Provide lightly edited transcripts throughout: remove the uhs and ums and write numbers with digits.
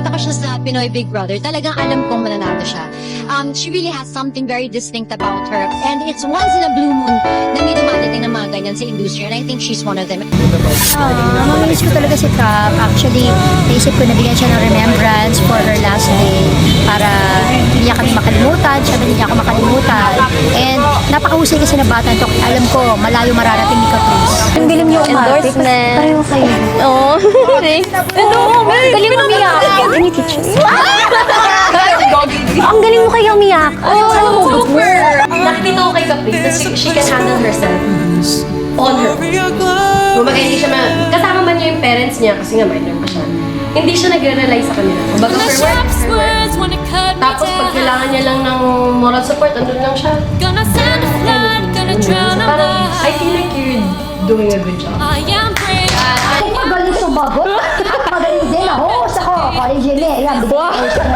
nakita ko siya sa Pinoy Big Brother, talagang alam kong mananalo siya. She really has something very distinct about her. And it's once in a blue moon na may dumadating ng mga ganyan sa industry. And I think she's one of them. Mamamiss ko talaga si Cap. Actually, naisip ko na bigyan siya ng remembrance for her last day para hindi niya kami makalimutan, siya hindi niya ako makalimutan. And napakahusay kasi na bata to. Alam ko, malayo mararating ni Caprice. Ang galing niyo umarte. Endorsement. Pareho kayo. Oo. Galing umiyak. Any teachers? Ang galing mo kayo umiyak. Super! Nakikita ko kay Caprice na she can handle herself on her own. Kumbaga hindi siya kasama man niya yung parents niya kasi nga minor pa siya. Hindi siya nagre-rely sa kanila. Kumbaga her work. Tapos pag kailangan niya lang ng moral support, andun lang siya. So parang, I feel like you're doing a good job. Kung magaling sumagot, magaling din ako. Host ako. College yun eh. Ayan, bigyan ko siya.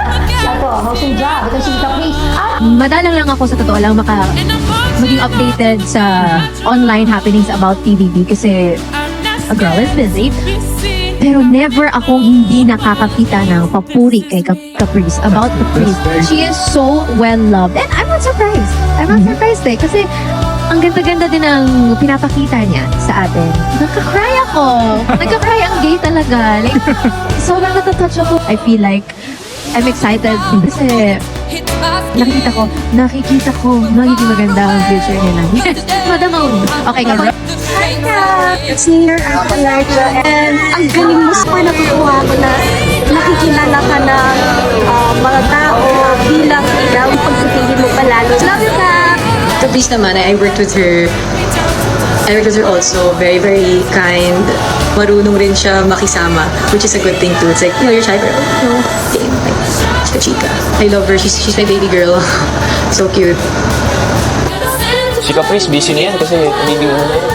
Ako, hosting job. Ito si Caprice. Madalang lang ako sa totoo lang maging updated sa online happenings about TVB kasi a girl is busy. Pero never akong hindi nakakakita ng papuri kay Caprice, about Caprice. She is so well-loved. And I'm not surprised. I'm not surprised kasi ang ganda-ganda din ang pinapakita niya sa atin. Nagka-cry ako. Nagka-cry ang gay talaga. Like, sobrang natatouch ako. I feel like I'm excited kasi nakikita ko magiging maganda ang future nila. Yes, Madam Own. Okay ka ba? Hi ka! Singer ako, Larja. And ang galing mo sa natutuwa ko na nakikilala ka ng mga tao bilang ikaw. Pagsasabihin mo palalo. Love you ka! Caprice naman, I worked with her also. Very, very kind. Marunong rin siya makisama, which is a good thing too. It's like, you're shy girl. No, game. Like, chika. I love her. She's my baby girl. So cute. Si Caprice, busy na yan kasi hindi mo na yan.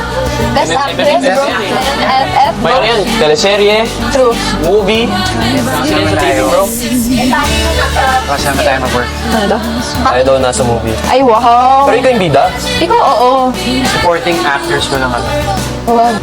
Best actress, FF. Mayroon yan, teleserye, movie. Sino sa TV, bro? Kasama tayo mag-work. Tayo daw nasa movie. Ay, wow. Pero ikaw yung bida? Ikaw, oo. Supporting actors ko lang kami. Wow.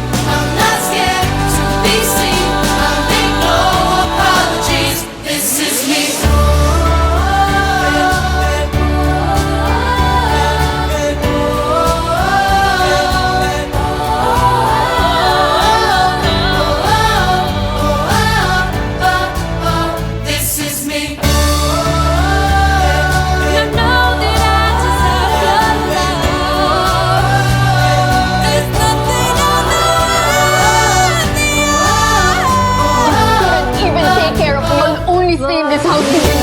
Even take care of the only thing in this house.